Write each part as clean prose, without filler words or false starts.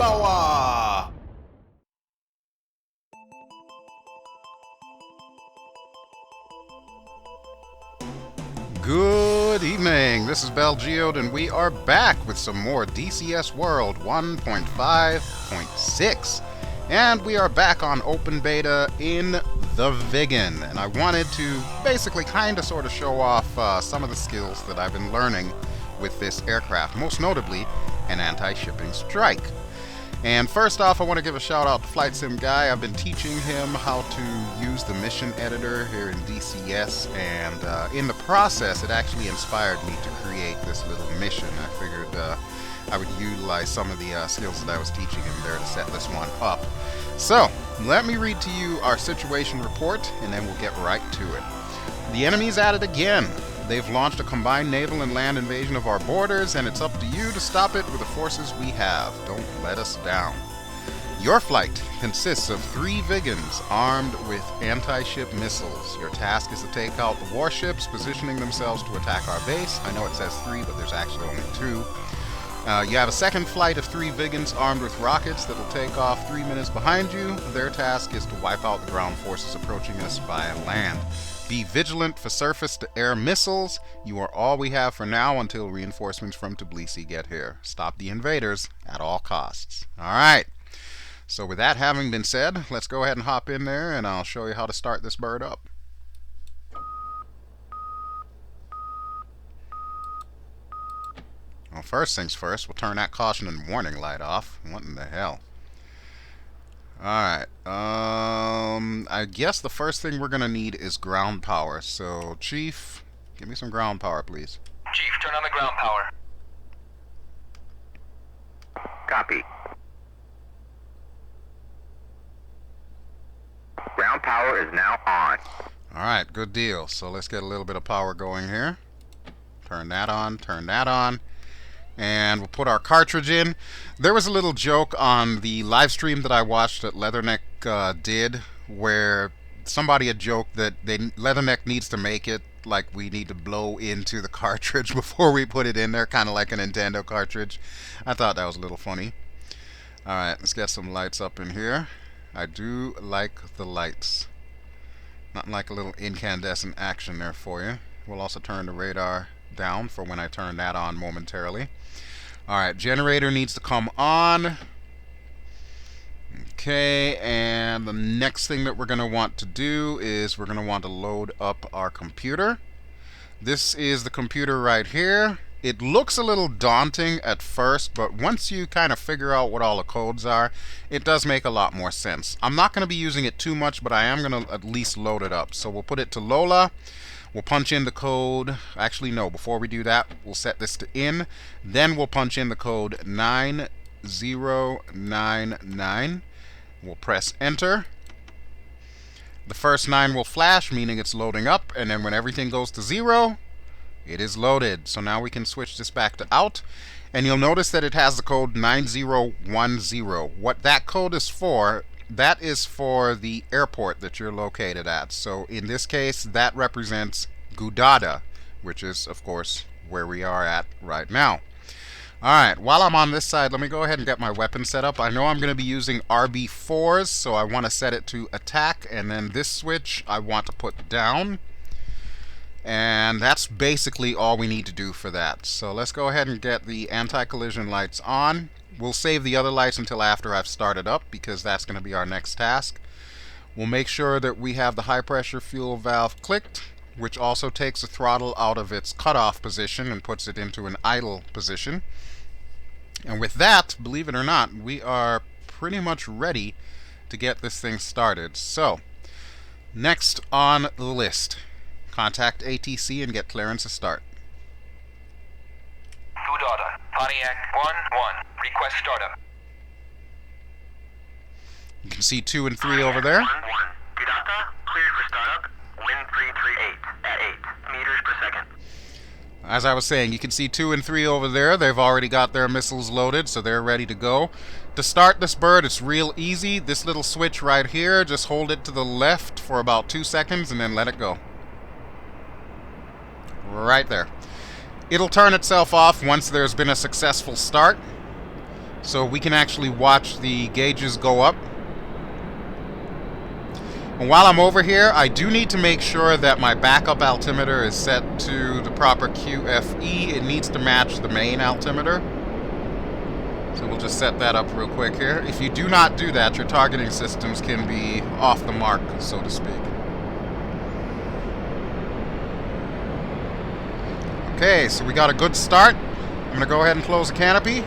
Boomflowah! Good evening, this is BelGeode, and we are back with some more DCS World 1.5.6. And we are back on open beta in the Viggen. And I wanted to basically sort of show off some of the skills that I've been learning with this aircraft, most notably an anti-shipping strike. And first off, I want to give a shout out to Flight Sim Guy. I've been teaching him how to use the mission editor here in DCS, and in the process it actually inspired me to create this little mission. I figured I would utilize some of the skills that I was teaching him there to set this one up. So, let me read to you our situation report, and then we'll get right to it. The enemy's at it again. They've launched a combined naval and land invasion of our borders, and it's up to you to stop it with the forces we have. Don't let us down. Your flight consists of 3 Viggens armed with anti-ship missiles. Your task is to take out the warships positioning themselves to attack our base. I know it says 3, but there's actually only 2. You have a second flight of 3 Viggens armed with rockets that will take off 3 minutes behind you. Their task is to wipe out the ground forces approaching us via land. Be vigilant for surface-to-air missiles. You are all we have for now until reinforcements from Tbilisi get here. Stop the invaders at all costs. Alright, so with that having been said, let's go ahead and hop in there and I'll show you how to start this bird up. Well, first things first, we'll turn that caution and warning light off. What in the hell? Alright, I guess the first thing we're gonna need is ground power. So, Chief, give me some ground power, please. Chief, turn on the ground power. Copy. Ground power is now on. Alright, good deal. So let's get a little bit of power going here. Turn that on, turn that on. And we'll put our cartridge in. There was a little joke on the live stream that I watched that Leatherneck did, where somebody had joked that Leatherneck needs to make it like we need to blow into the cartridge before we put it in there, kind of like a Nintendo cartridge. I thought that was a little funny. Alright, let's get some lights up in here. I do like the lights. Nothing like a little incandescent action there for you. We'll also turn the radar down for when I turn that on momentarily. Alright, generator needs to come on. Okay, and the next thing that we're going to want to do is we're going to want to load up our computer. This is the computer right here. It looks a little daunting at first, but once you kind of figure out what all the codes are, it does make a lot more sense. I'm not going to be using it too much, but I am going to at least load it up. So we'll put it to Lola. We'll punch in the code. Actually, no, before we do that, we'll set this to in. Then we'll punch in the code 9099. We'll press enter. The first 9 will flash, meaning it's loading up, and then when everything goes to 0, it is loaded. So now we can switch this back to out, and you'll notice that it has the code 9010. What that code is for, that is for the airport that you're located at. So in this case, that represents Gudauta, which is, of course, where we are at right now. Alright, while I'm on this side, let me go ahead and get my weapon set up. I know I'm going to be using RB4s, so I want to set it to attack, and then this switch I want to put down. And that's basically all we need to do for that. So let's go ahead and get the anti-collision lights on. We'll save the other lights until after I've started up, because that's going to be our next task. We'll make sure that we have the high pressure fuel valve clicked, which also takes the throttle out of its cutoff position and puts it into an idle position. And with that, believe it or not, we are pretty much ready to get this thing started. So, next on the list, contact ATC and get clearance to start. Gudauta, Pontiac 1-1. Request startup. You can see 2 and 3 over there. 1-1. Gudauta, cleared for startup. Wind 338 at 8 meters per second. As I was saying, you can see 2 and 3 over there. They've already got their missiles loaded, so they're ready to go. To start this bird, it's real easy. This little switch right here, just hold it to the left for about 2 seconds and then let it go. Right there. It'll turn itself off once there's been a successful start. so we can actually watch the gauges go up. And while I'm over here, I do need to make sure that my backup altimeter is set to the proper QFE. It needs to match the main altimeter. So we'll just set that up real quick here. If you do not do that, your targeting systems can be off the mark, so to speak. Okay, so we got a good start. I'm going to go ahead and close the canopy.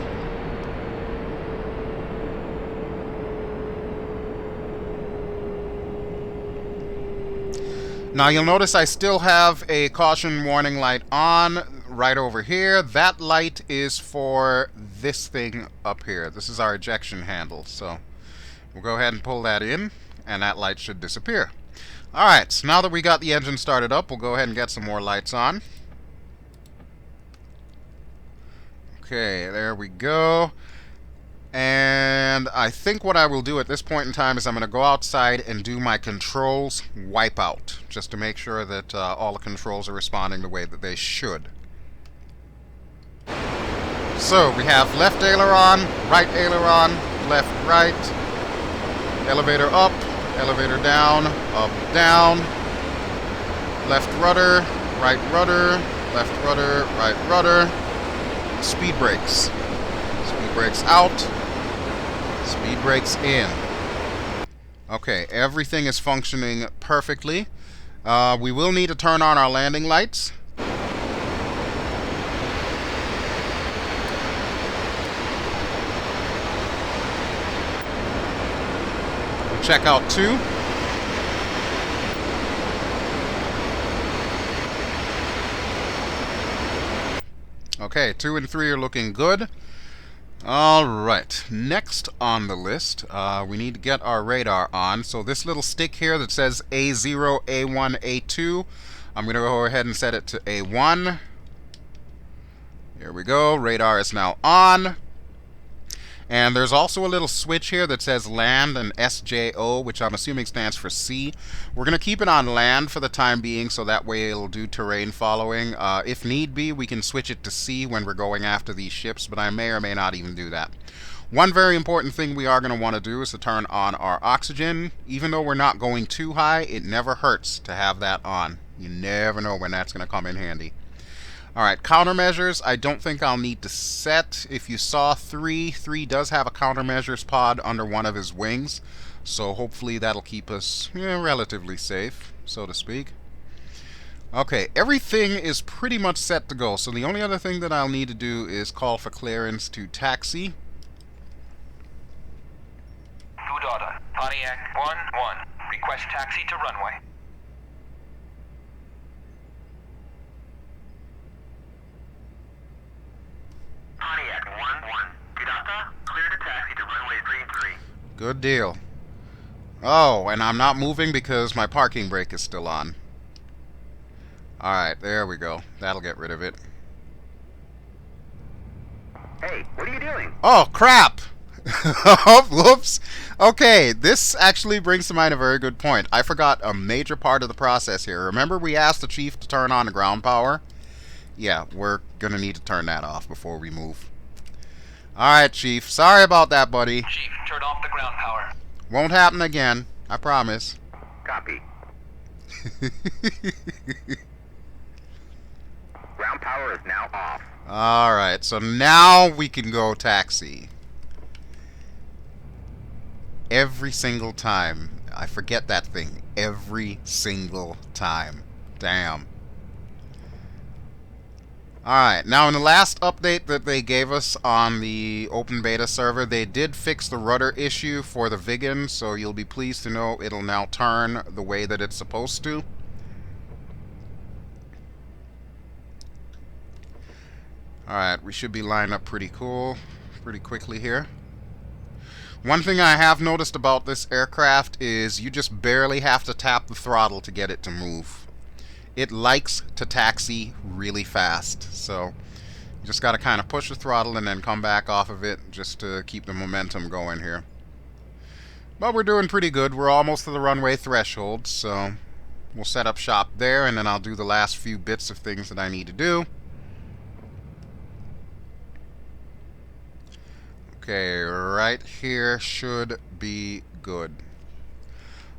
Now you'll notice I still have a caution warning light on right over here. That light is for this thing up here. This is our ejection handle. So we'll go ahead and pull that in, and that light should disappear. Alright, so now that we got the engine started up, we'll go ahead and get some more lights on. Okay, there we go. And I think what I will do at this point in time is I'm going to go outside and do my controls wipeout, just to make sure that all the controls are responding the way that they should. So we have left aileron, right aileron, left, right, elevator up, elevator down, up, down, left rudder, right rudder, speed brakes. Speed brakes out, speed brakes in. Okay, everything is functioning perfectly. We will need to turn on our landing lights. Check out 2. Okay, 2 and 3 are looking good. Alright, next on the list, we need to get our radar on. So this little stick here that says A0, A1, A2, I'm going to go ahead and set it to A1. There we go, radar is now on. And there's also a little switch here that says land and SJO, which I'm assuming stands for C. We're going to keep it on land for the time being, so that way it'll do terrain following. If need be, we can switch it to C when we're going after these ships, but I may or may not even do that. One very important thing we are going to want to do is to turn on our oxygen. Even though we're not going too high, it never hurts to have that on. You never know when that's going to come in handy. Alright, countermeasures, I don't think I'll need to set. If you saw 3 does have a countermeasures pod under one of his wings, so hopefully that'll keep us relatively safe, so to speak. Okay, everything is pretty much set to go, so the only other thing that I'll need to do is call for clearance to taxi. Gudauta, Pontiac 1-1. Request taxi to runway. Pontiac 1-1. Gudauta, clear to taxi to runway 33. Good deal. Oh, and I'm not moving because my parking brake is still on. Alright, there we go. That'll get rid of it. Hey, what are you doing? Oh, crap! Whoops. Okay, this actually brings to mind a very good point. I forgot a major part of the process here. Remember we asked the chief to turn on the ground power? Yeah, we're gonna need to turn that off before we move. Alright, Chief. Sorry about that, buddy. Chief, turn off the ground power. Won't happen again. I promise. Copy. Ground power is now off. Alright, so now we can go taxi. Every single time. I forget that thing. Every single time. Damn. Alright, now in the last update that they gave us on the open beta server, they did fix the rudder issue for the Viggen, so you'll be pleased to know it'll now turn the way that it's supposed to. Alright, we should be lined up pretty quickly here. One thing I have noticed about this aircraft is you just barely have to tap the throttle to get it to move. It likes to taxi really fast, so you just got to kind of push the throttle and then come back off of it just to keep the momentum going here. But we're doing pretty good. We're almost to the runway threshold, so we'll set up shop there, and then I'll do the last few bits of things that I need to do. Okay, right here should be good.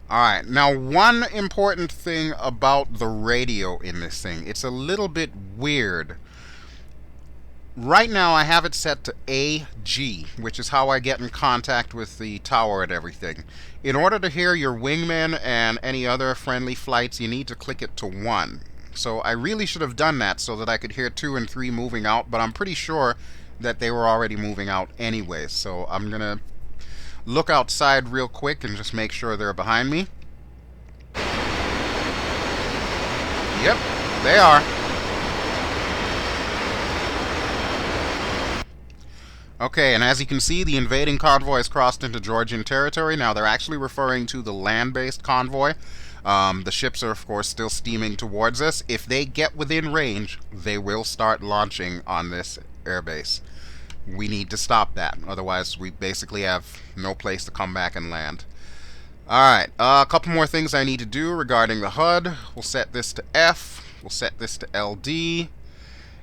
Alright, now one important thing about the radio in this thing. It's a little bit weird. Right now I have it set to AG, which is how I get in contact with the tower and everything. In order to hear your wingmen and any other friendly flights, you need to click it to 1. So I really should have done that so that I could hear 2 and 3 moving out, but I'm pretty sure that they were already moving out anyway. So I'm going to look outside real quick and just make sure they're behind me. Yep, they are. Okay, and as you can see, the invading convoy has crossed into Georgian territory. Now, they're actually referring to the land-based convoy. The ships are, of course, still steaming towards us. If they get within range, they will start launching on this airbase. We need to stop that. Otherwise, we basically have no place to come back and land. Alright, a couple more things I need to do regarding the HUD. We'll set this to F. We'll set this to LD.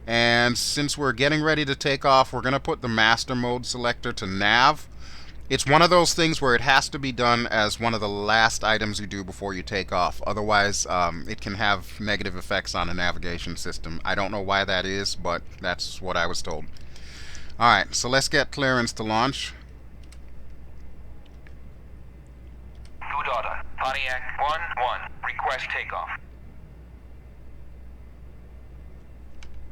And since we're getting ready to take off, we're going to put the master mode selector to nav. It's one of those things where it has to be done as one of the last items you do before you take off. Otherwise, it can have negative effects on a navigation system. I don't know why that is, but that's what I was told. Alright, so let's get clearance to launch. Gudauta, Pontiac 1-1, request takeoff.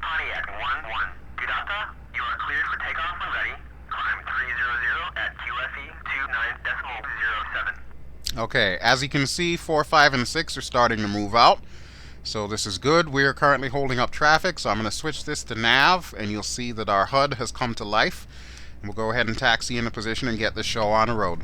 Pontiac 1-1. Gudauta, you are cleared for takeoff when ready. Climb 300 at QFE 29.07. Okay, as you can see, 4, 5, and 6 are starting to move out. So this is good. We are currently holding up traffic, so I'm going to switch this to nav, and you'll see that our HUD has come to life. And we'll go ahead and taxi into position and get this show on the road.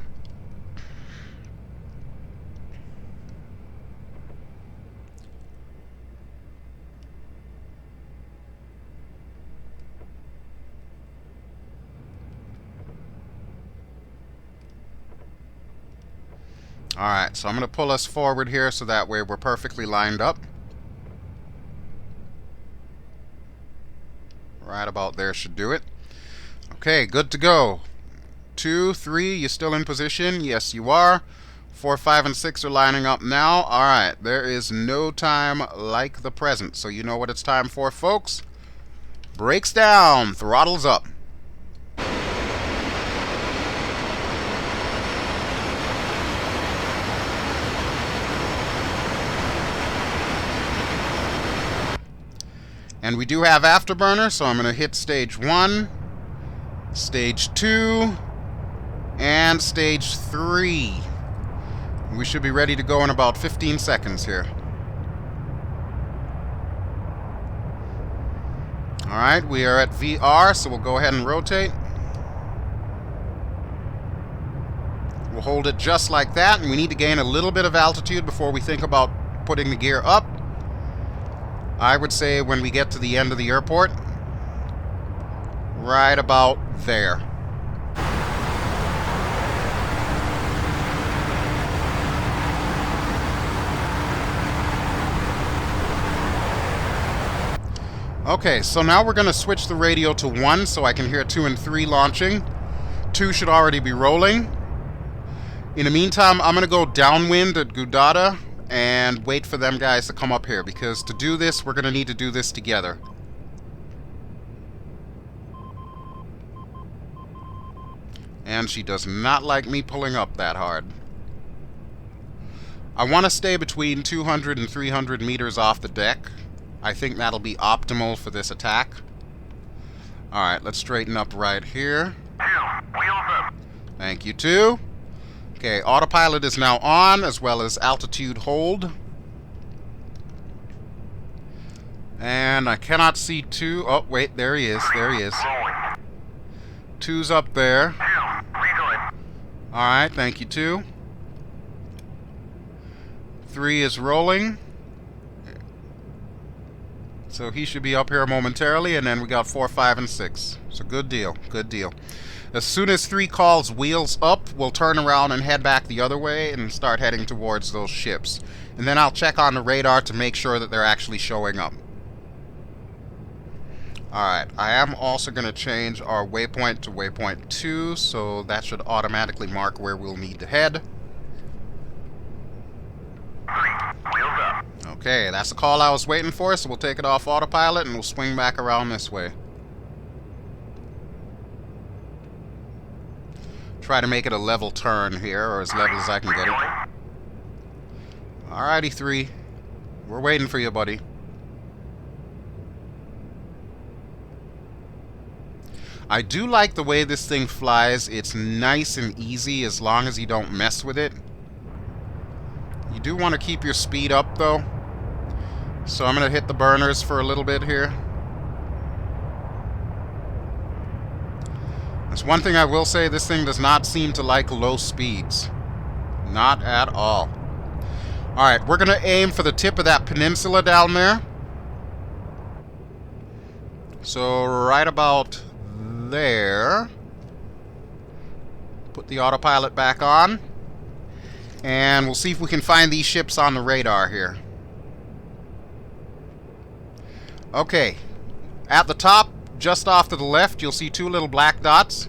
Alright, so I'm going to pull us forward here so that way we're perfectly lined up. Right about there should do it. Okay, good to go. 2, 3, you still in position? Yes, you are. 4, 5, and 6 are lining up now. Alright, there is no time like the present. So you know what it's time for, folks? Brakes down, throttles up. And we do have afterburner, so I'm going to hit stage 1, stage 2, and stage 3. We should be ready to go in about 15 seconds here. Alright, we are at VR, so we'll go ahead and rotate. We'll hold it just like that, and we need to gain a little bit of altitude before we think about putting the gear up. I would say when we get to the end of the airport, right about there. Okay, so now we're going to switch the radio to 1 so I can hear 2 and 3 launching. 2 should already be rolling. In the meantime, I'm going to go downwind at Gudauta and wait for them guys to come up here, because to do this, we're going to need to do this together. And she does not like me pulling up that hard. I want to stay between 200 and 300 meters off the deck. I think that'll be optimal for this attack. Alright, let's straighten up right here. 2, wheels up. Thank you, 2. Okay, autopilot is now on, as well as altitude hold. And I cannot see 2. Oh, wait, there he is. There he is. 2's up there. 2, rejoin. Alright, thank you, 2. 3 is rolling. So he should be up here momentarily, and then we got 4, 5, and 6. So good deal, good deal. As soon as 3 calls wheels up, we'll turn around and head back the other way and start heading towards those ships. And then I'll check on the radar to make sure that they're actually showing up. Alright, I am also going to change our waypoint to waypoint 2, so that should automatically mark where we'll need to head. 3, wheels up. Okay, that's the call I was waiting for, so we'll take it off autopilot and we'll swing back around this way. Try to make it a level turn here, or as level as I can get it. Alrighty, 3. We're waiting for you, buddy. I do like the way this thing flies. It's nice and easy as long as you don't mess with it. You do want to keep your speed up, though. So I'm going to hit the burners for a little bit here. That's one thing I will say, this thing does not seem to like low speeds. Not at all. Alright, we're going to aim for the tip of that peninsula down there. So right about there. Put the autopilot back on. And we'll see if we can find these ships on the radar here. Okay. At the top, just off to the left, you'll see 2 little black dots.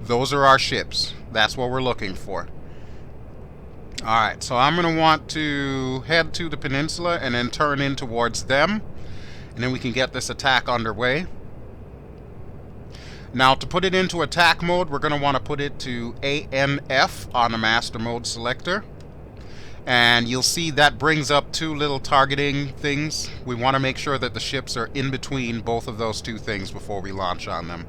Those are our ships. That's what we're looking for. Alright, so I'm going to want to head to the peninsula and then turn in towards them. And then we can get this attack underway. Now, to put it into attack mode, we're going to want to put it to ANF on the master mode selector. And you'll see that brings up 2 little targeting things. We want to make sure that the ships are in between both of those 2 things before we launch on them.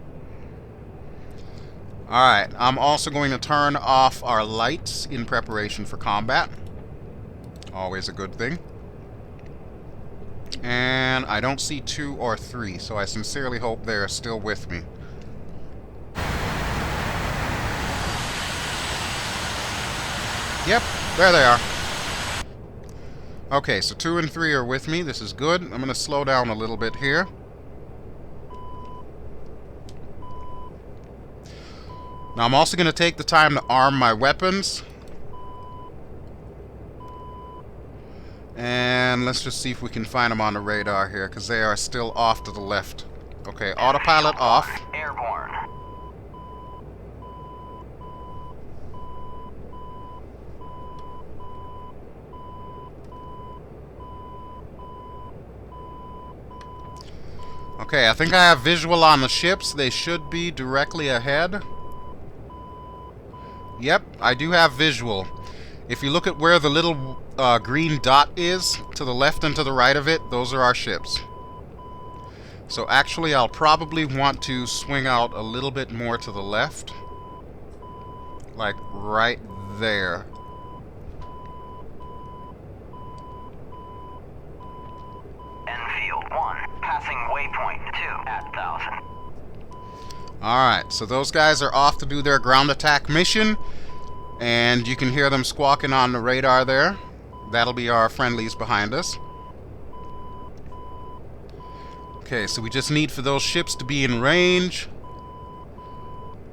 Alright, I'm also going to turn off our lights in preparation for combat. Always a good thing. And I don't see 2 or 3, so I sincerely hope they're still with me. Yep, there they are. Okay, so 2 and 3 are with me. This is good. I'm going to slow down a little bit here. Now, I'm also going to take the time to arm my weapons. And let's just see if we can find them on the radar here, because they are still off to the left. Okay, autopilot off. Airborne. Okay, I think I have visual on the ships. They should be directly ahead. Yep, I do have visual. If you look at where the little green dot is, to the left and to the right of it, those are our ships. So actually, I'll probably want to swing out a little bit more to the left. Like right there. Enfield 1, passing waypoint 2 at 1,000. Alright, so those guys are off to do their ground attack mission. And you can hear them squawking on the radar there. That'll be our friendlies behind us. Okay, so we just need for those ships to be in range.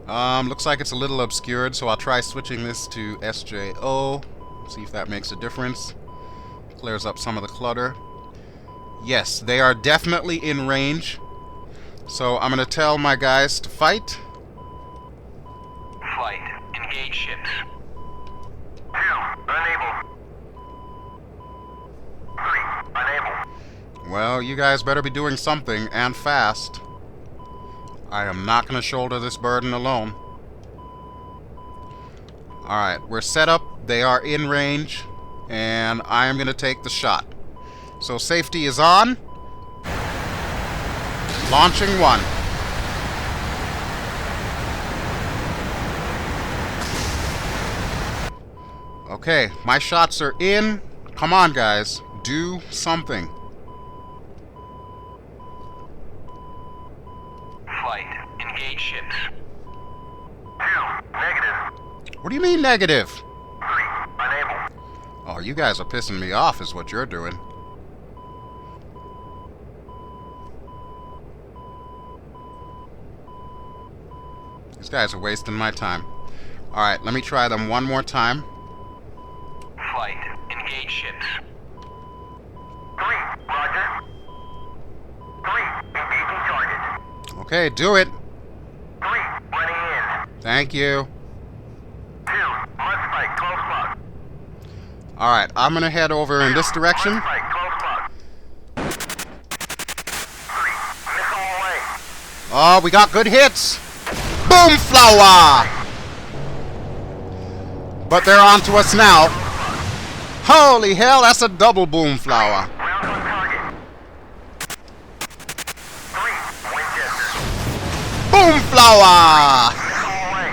Looks like it's a little obscured, so I'll try switching this to SJO. See if that makes a difference. Clears up some of the clutter. Yes, they are definitely in range. So I'm going to tell my guys to fight. Flight. Engage ships. 2, unable. 3, unable. Well, you guys better be doing something, and fast. I am not going to shoulder this burden alone. Alright, we're set up. They are in range. And I am going to take the shot. So safety is on. Launching 1. Okay, my shots are in. Come on, guys. Do something. Flight. Engage ships. 2, negative. What do you mean negative? 3, unable. Oh, you guys are pissing me off is what you're doing. These guys are wasting my time. Alright, let me try them one more time. Flight. Engage ships. 3, roger. 3, engaging target. Okay, do it. 3, running in. Thank you. 2, must fight, close lock. Alright, I'm gonna head over in this direction. Must fight, close lock. 3, missile away. Oh, we got good hits. Boomflowah! But they're on to us now. Holy hell, that's a double Boomflowah. Round on target. 3, Winchester. Boomflowah! Missile away.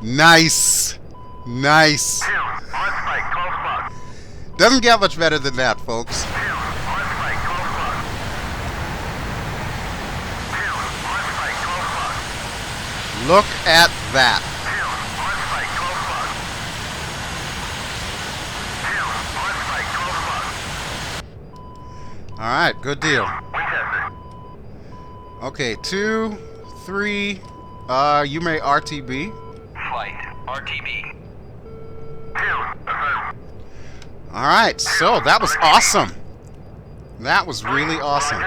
Nice. Nice. 2, must fight, close lock. Doesn't get much better than that, folks. 2, must fight, close lock. 2, must fight, close lock. Look at that. 2, must fight, close lock. 2, must fight, close lock. Alright, good deal. Winchester. Okay, 2, 3. You may RTB. Flight. RTB. 2, affirm. Alright, so that was awesome. That was really awesome.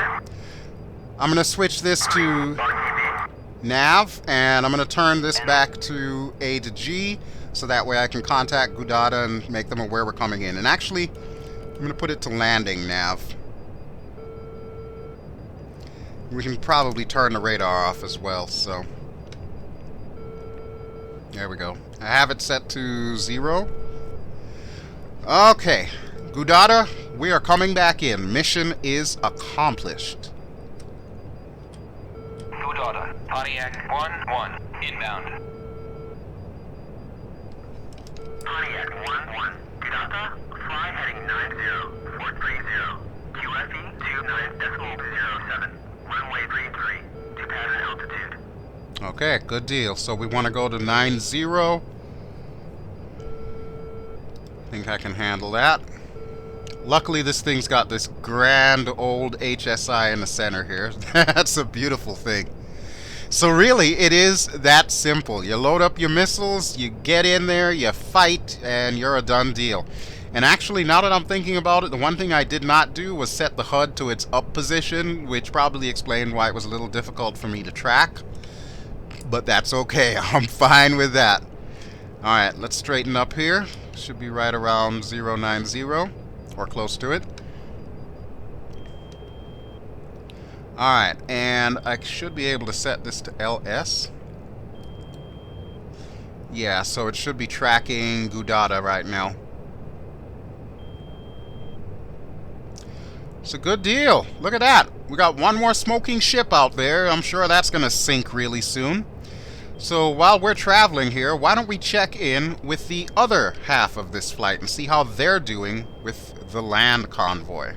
I'm gonna switch this to RTB. nav, and I'm gonna turn this back to A to G, so that way I can contact Gudauta and make them aware we're coming in. And actually, I'm gonna put it to landing nav. We can probably turn the radar off as well, so... There we go. I have it set to 0. Okay. Gudauta, we are coming back in. Mission is accomplished. Gudauta. Pontiac 1-1. Inbound. Pontiac 1-1. Gudauta, fly heading 90430. QFE 29.07. Runway 33. To pattern altitude. Okay, good deal. So we want to go to 90. Think I can handle that. Luckily, this thing's got this grand old HSI in the center here. That's a beautiful thing. So really, it is that simple. You load up your missiles, you get in there, you fight, and you're a done deal. And actually, now that I'm thinking about it, the one thing I did not do was set the HUD to its up position, which probably explained why it was a little difficult for me to track. But that's okay. I'm fine with that. Alright, let's straighten up here. Should be right around 090, or close to it. Alright, and I should be able to set this to LS. Yeah, so it should be tracking Gudauta right now. It's a good deal. Look at that. We got one more smoking ship out there. I'm sure that's going to sink really soon. So while we're traveling here, why don't we check in with the other half of this flight and see how they're doing with the land convoy.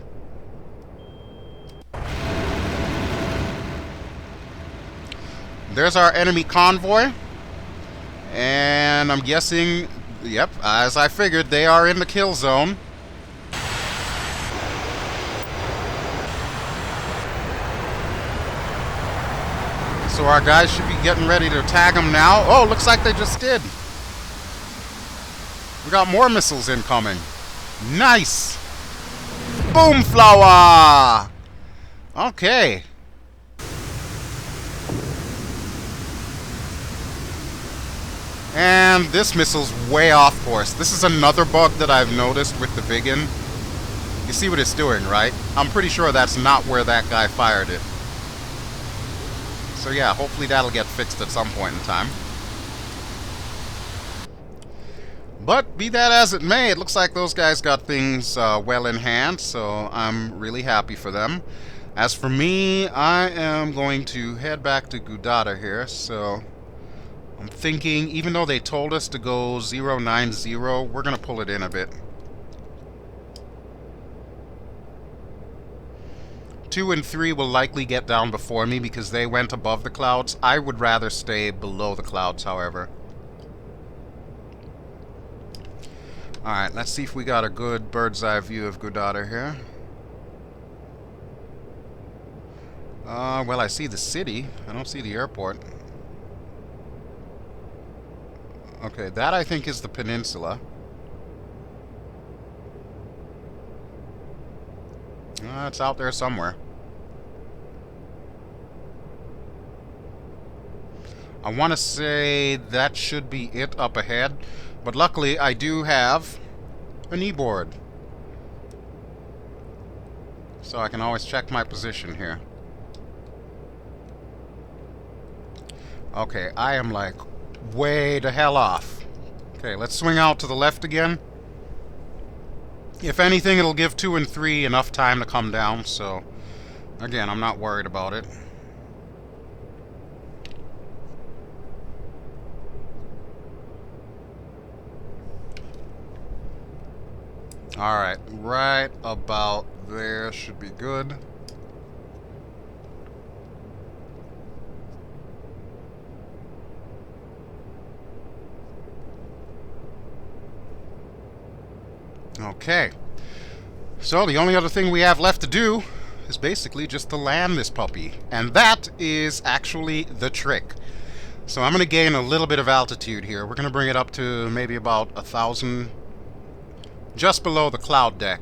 There's our enemy convoy. And I'm guessing, yep, as I figured, they are in the kill zone. So our guys should be getting ready to tag them now. Oh, looks like they just did. We got more missiles incoming. Nice. Boomflowah. Okay. And this missile's way off course. This is another bug that I've noticed with the Viggen. You see what it's doing, right? I'm pretty sure that's not where that guy fired it. So yeah, hopefully that'll get fixed at some point in time. But be that as it may, it looks like those guys got things well in hand, so I'm really happy for them. As for me, I am going to head back to Gudauta here, so I'm thinking, even though they told us to go 090, we're going to pull it in a bit. 2 and 3 will likely get down before me because they went above the clouds. I would rather stay below the clouds, however. Alright, let's see if we got a good bird's eye view of Gudauta here. Well, I see the city. I don't see the airport. Okay, that I think is the peninsula. It's out there somewhere. I want to say that should be it up ahead, but luckily I do have a kneeboard, so I can always check my position here. Okay, I am like way the hell off. Okay, let's swing out to the left again. If anything, it'll give 2 and 3 enough time to come down, so again, I'm not worried about it. Alright, right about there should be good. Okay, so the only other thing we have left to do is basically just to land this puppy, and that is actually the trick. So I'm going to gain a little bit of altitude here. We're going to bring it up to maybe about 1,000, just below the cloud deck,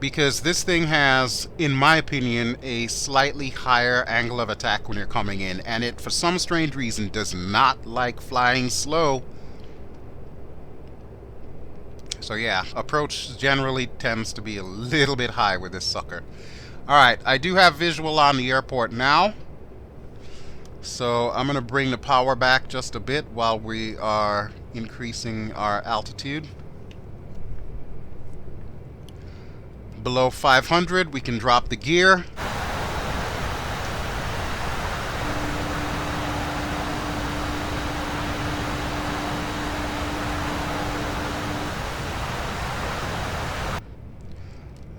because this thing has, in my opinion, a slightly higher angle of attack when you're coming in, and it, for some strange reason, does not like flying slow. So yeah, approach generally tends to be a little bit high with this sucker. Alright, I do have visual on the airport now, so I'm going to bring the power back just a bit while we are increasing our altitude. Below 500, we can drop the gear.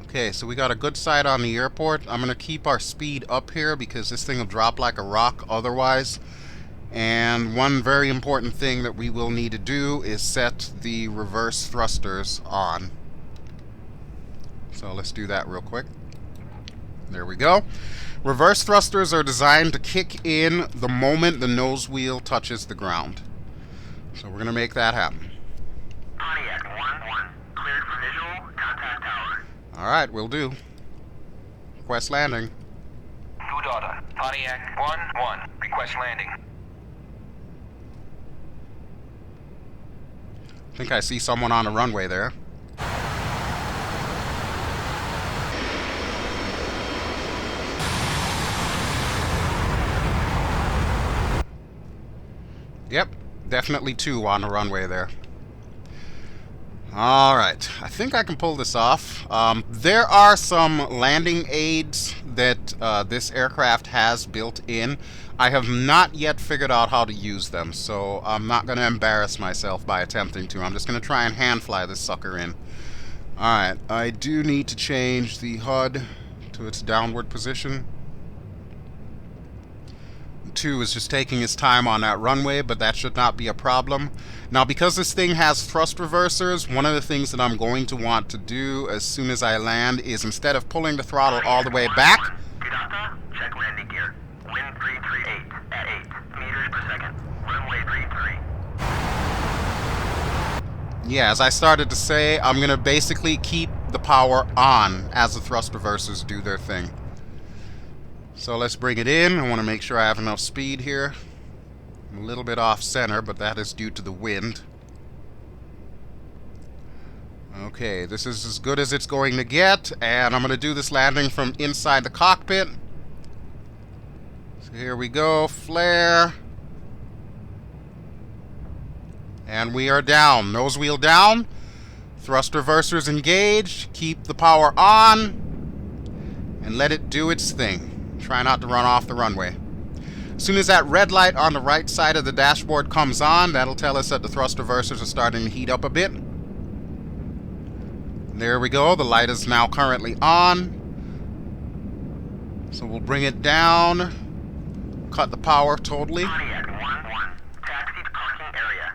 Okay, so we got a good sight on the airport. I'm going to keep our speed up here because this thing will drop like a rock otherwise. And one very important thing that we will need to do is set the reverse thrusters on. So let's do that real quick. There we go. Reverse thrusters are designed to kick in the moment the nose wheel touches the ground. So we're going to make that happen. Pontiac 1-1. Cleared for visual. Contact tower. Alright, will do. Request landing. Gudauta, Pontiac 1-1. Request landing. I think I see someone on the runway there. Yep, definitely 2 on the runway there. Alright, I think I can pull this off. There are some landing aids that this aircraft has built in. I have not yet figured out how to use them, so I'm not going to embarrass myself by attempting to. I'm just going to try and hand fly this sucker in. Alright, I do need to change the HUD to its downward position. 2 is just taking his time on that runway, but that should not be a problem. Now, because this thing has thrust reversers, one of the things that I'm going to want to do as soon as I land is, instead of pulling the throttle all the way back... Gudauta, check landing gear. Wind 338 at 8 meters per second. Runway 33. Yeah, as I started to say, I'm going to basically keep the power on as the thrust reversers do their thing. So let's bring it in. I want to make sure I have enough speed here. I'm a little bit off center, but that is due to the wind. Okay, this is as good as it's going to get, and I'm going to do this landing from inside the cockpit. So here we go, flare. And we are down. Nose wheel down. Thrust reversers engaged. Keep the power on. And let it do its thing. Try not to run off the runway. As soon as that red light on the right side of the dashboard comes on, that'll tell us that the thrust reversers are starting to heat up a bit. There we go. The light is now currently on. So we'll bring it down. Cut the power totally. Pontiac 1-1. Taxi to parking area.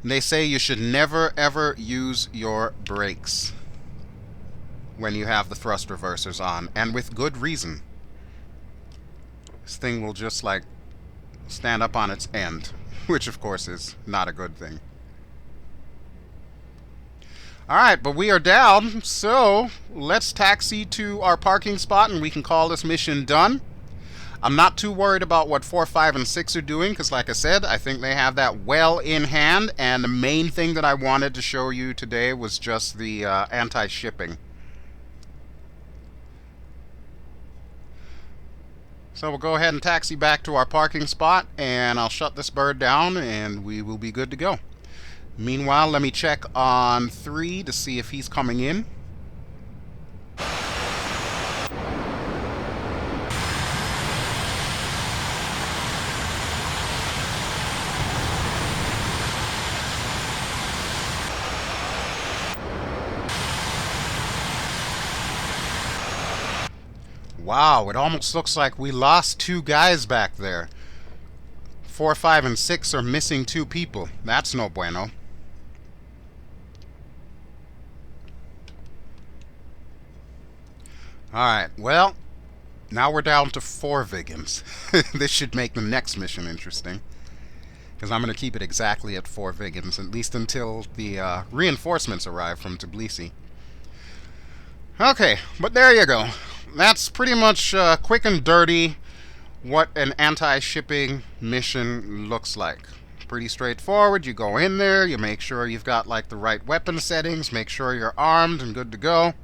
And they say you should never ever use your brakes when you have the thrust reversers on, and with good reason. This thing will just like stand up on its end, which of course is not a good thing. Alright, but we are down, so let's taxi to our parking spot and we can call this mission done. I'm not too worried about what 4, 5, and 6 are doing, because like I said, I think they have that well in hand, and the main thing that I wanted to show you today was just the anti-shipping. So we'll go ahead and taxi back to our parking spot, and I'll shut this bird down, and we will be good to go. Meanwhile, let me check on 3 to see if he's coming in. Wow, it almost looks like we lost 2 guys back there. 4, 5, and 6 are missing 2 people. That's no bueno. Alright, well, now we're down to 4 Viggens. This should make the next mission interesting, because I'm going to keep it exactly at 4 Viggens, at least until the reinforcements arrive from Tbilisi. Okay, but there you go. That's pretty much quick and dirty what an anti-shipping mission looks like. Pretty straightforward. You go in there, you make sure you've got like the right weapon settings, make sure you're armed and good to go.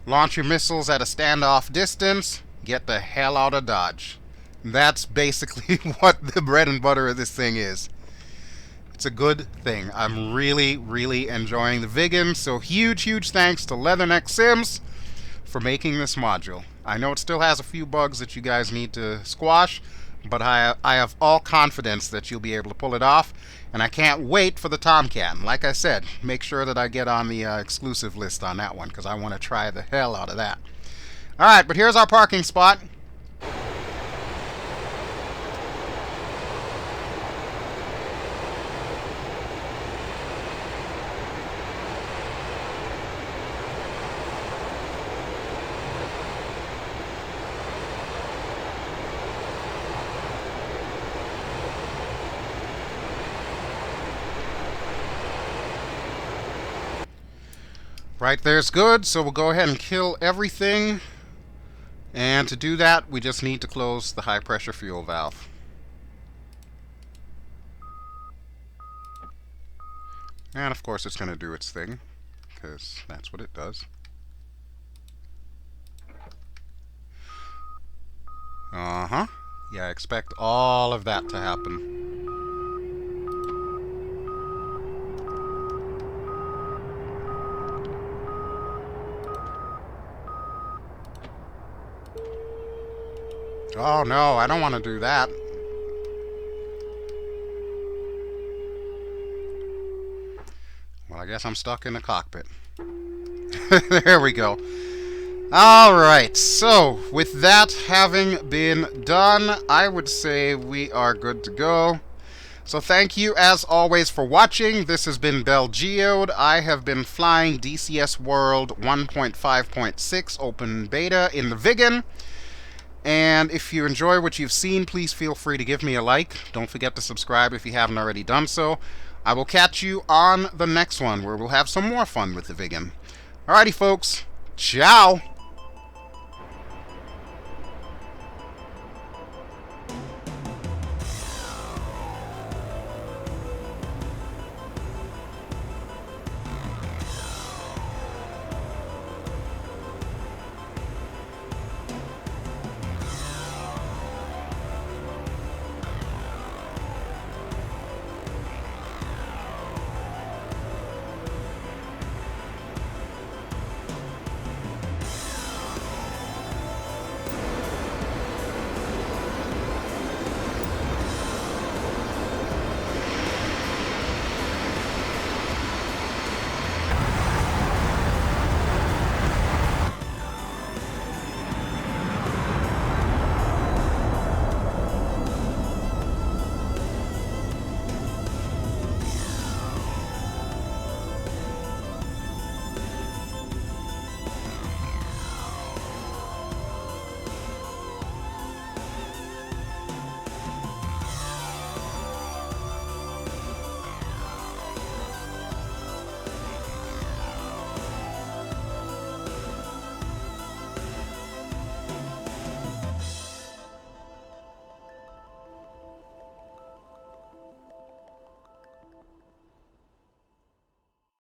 Launch your missiles at a standoff distance, get the hell out of Dodge. That's basically what the bread and butter of this thing is. It's a good thing. I'm really, really enjoying the Viggen, so huge, huge thanks to Leatherneck Sims for making this module. I know it still has a few bugs that you guys need to squash, but I have all confidence that you'll be able to pull it off, and I can't wait for the Tomcat. And like I said, make sure that I get on the exclusive list on that one, because I want to try the hell out of that. Alright, but here's our parking spot. Right there's good, so we'll go ahead and kill everything. And to do that, we just need to close the high pressure fuel valve. And of course it's going to do its thing, because that's what it does. Uh-huh. Yeah, I expect all of that to happen. Oh no, I don't want to do that. Well, I guess I'm stuck in the cockpit. There we go. Alright, so with that having been done, I would say we are good to go. So thank you as always for watching. This has been BelGeode. I have been flying DCS World 1.5.6 open beta in the Viggen. And if you enjoy what you've seen, please feel free to give me a like. Don't forget to subscribe if you haven't already done so. I will catch you on the next one, where we'll have some more fun with the Viggen. Alrighty, folks. Ciao!